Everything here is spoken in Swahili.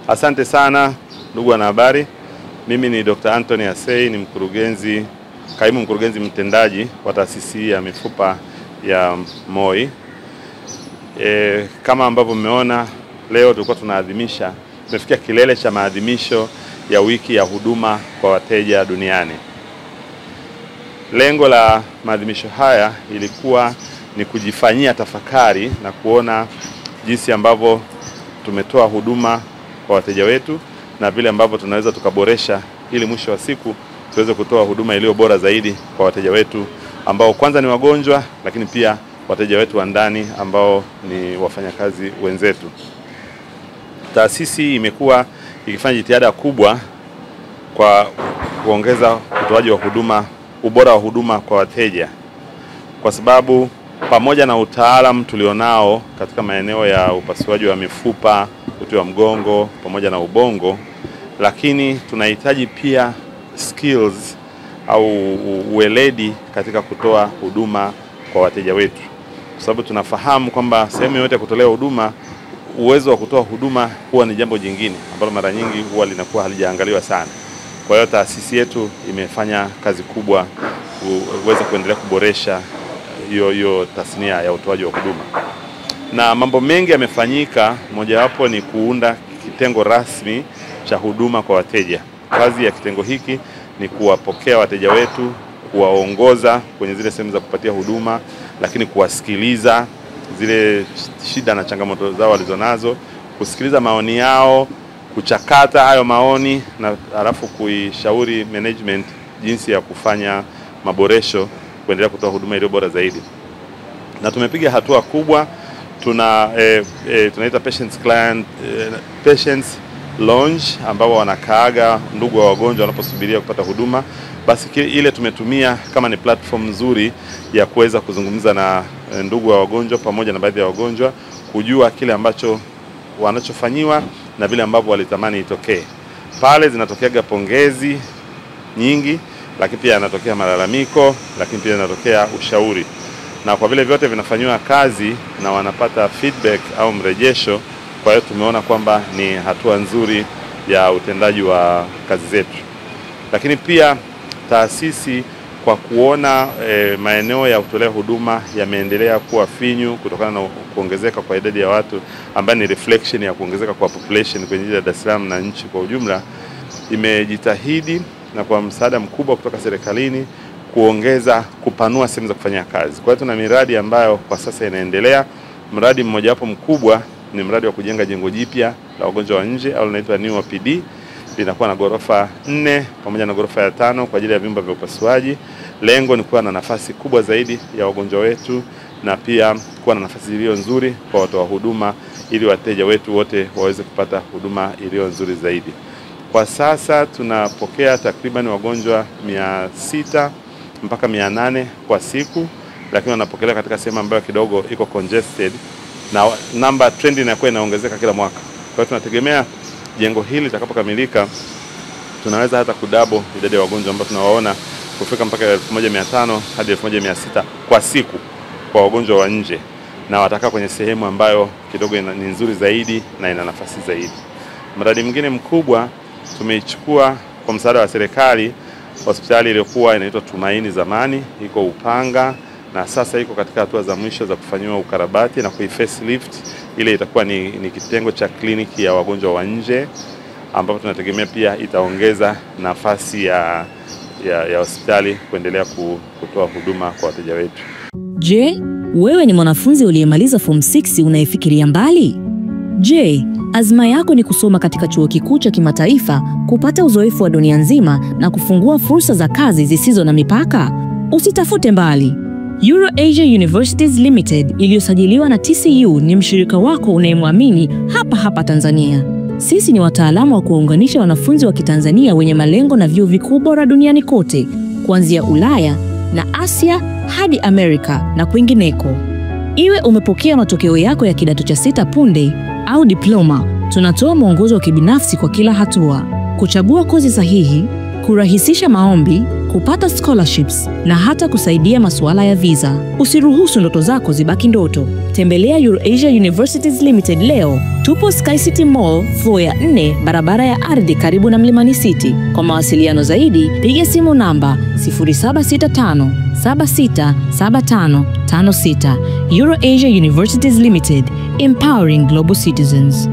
Asante sana ndugu wanahabari. Mimi ni Dr. Anthony Asei, ni kaimu mkurugenzi mtendaji wa taasisi ya mifupa ya MOI. Kama ambavyo mmeona, leo tulikuwa tumefikia kilele cha maadhimisho ya wiki ya huduma kwa wateja duniani. Lengo la maadhimisho haya ilikuwa ni kujifanyia tafakari na kuona jinsi ambavyo tumetoa huduma kwa wateja wetu na vile ambavyo tunaweza tukaboresha ili mwisho wa siku tuweze kutoa huduma iliyo bora zaidi kwa wateja wetu ambao kwanza ni wagonjwa, lakini pia wateja wetu wa ndani ambao ni wafanyakazi wenzetu. Taasisi imekuwa ikifanya jitihada kubwa kwa kuongeza utoaji wa huduma, ubora wa huduma kwa wateja, kwa sababu pamoja na utaalamu tulionao katika maeneo ya upasuaji wa mifupa, uti wa mgongo pamoja na ubongo, lakini tunahitaji pia skills au uweledi katika kutoa huduma kwa wateja wetu, kwa sababu tunafahamu kwamba sehemu yote ya kutolea huduma, uwezo wa kutoa huduma huwa ni jambo jingine ambalo mara nyingi huwa linakuwa halijaangaliwa sana. Kwa hiyo taasisi yetu imefanya kazi kubwa kuweza kuendelea kuboresha hiyo tasnia ya utoaji wa huduma. Na mambo mengi yamefanyika, mojawapo ni kuunda kitengo rasmi cha huduma kwa wateja. Kazi ya kitengo hiki ni kuwapokea wateja wetu, kuwaongoza kwenye zile sehemu za kupatia huduma, lakini kuwasikiliza zile shida na changamoto zao walizonazo, kusikiliza maoni yao, kuchakata hayo maoni na halafu kuishauri management jinsi ya kufanya maboresho kuendelea kutoa huduma iliyo bora zaidi. Na tumepiga hatua kubwa. Tunaita patients lounge, ambao wanakaaga ndugu wa wagonjwa wanaposubiria kupata huduma. Basi ile tumetumia kama ni platform nzuri ya kuweza kuzungumza na ndugu wa wagonjwa pamoja na baadhi ya wagonjwa, kujua kile ambacho wanachofanyiwa na vile ambavyo walitamani itokee. Pale zinatokeaga pongezi nyingi, lakini pia yanatokea malalamiko, lakini pia yanatokea ushauri. Na kwa vile vyote vinafanywa kazi na wanapata feedback au mrejesho, kwa hiyo tumeona kwamba ni hatua nzuri ya utendaji wa kazi zetu. Lakini pia taasisi, kwa kuona maeneo ya kutolea huduma yameendelea kuwa finyu kutokana na kuongezeka kwa idadi ya watu, ambayo ni reflection ya kuongezeka kwa population kwenye jiji la Dar es Salaam na nchi kwa ujumla, imejitahidi na kwa msaada mkubwa kutoka serikalini kupanua sehemu za kufanyia kazi. Kwa hiyo tuna miradi ambayo kwa sasa inaendelea. Mradi mmoja wapo mkubwa ni mradi wa kujenga jengo jipya la wagonjwa wa nje au linaitwa New OPD. Linakuwa na ghorofa 4 pamoja na ghorofa ya 5 kwa ajili ya vyumba vya upasuaji. Lengo ni kuwa na nafasi kubwa zaidi ya wagonjwa wetu na pia kuwa na nafasi iliyo nzuri kwa watoa huduma, ili wateja wetu wote waweze kupata huduma iliyo nzuri zaidi. Kwa sasa tunapokea takriban wagonjwa 600 mpaka 800 kwa siku, lakini wanapokelewa katika sehemu ambayo kidogo iko congested, na trend inakuwa inaongezeka kila mwaka. Kwa hiyo tunategemea jengo hili litakapokamilika tunaweza hata kudouble idadi ya wagonjwa ambao tunawaona, kufika mpaka 1500 hadi 1600 kwa siku kwa wagonjwa wa nje, na watakaa kwenye sehemu ambayo kidogo ni nzuri zaidi na ina nafasi zaidi. Mradi mwingine mkubwa tumeichukua kwa msaada wa serikali, hospitali iliyokuwa inaitwa Tumaini zamani, iko Upanga, na sasa iko katika hatua za mwisho za kufanywa ukarabati na kuifacelift. Ile itakuwa ni kitengo cha kliniki ya wagonjwa wa nje, ambapo tunategemea pia itaongeza nafasi ya hospitali kuendelea kutoa huduma kwa wateja wetu. Je, wewe ni mwanafunzi uliyemaliza form 6 unayefikiria mbali? Je, azma yako ni kusoma katika chuo kikuu cha kimataifa, kupata uzoefu wa dunia nzima na kufungua fursa za kazi zisizo na mipaka? Usitafute mbali. EuroAsia Universities Limited iliyosajiliwa na TCU ni mshirika wako unayemwamini hapa Tanzania. Sisi ni wataalamu wa kuunganisha wanafunzi wa Kitanzania wenye malengo na vyuo vikuu bora duniani kote, kuanzia Ulaya na Asia hadi Amerika na kwingineko. Iwe umepokea matokeo yako ya kidato cha 6 punde au diploma, tunatoa mwongozo wa kibinafsi kwa kila hatua: kuchagua kozi sahihi, kurahisisha maombi, kupata scholarships na hata kusaidia masuala ya visa. Usiruhusu ndoto zako zibaki ndoto. Tembelea Eurasia Universities Limited leo. Tupo Sky City Mall, floor ya 4, barabara ya ardhi karibu na Mlimani City. Kwa mawasiliano zaidi, piga simu namba 0765 767556. Eurasia Universities Limited, empowering global citizens.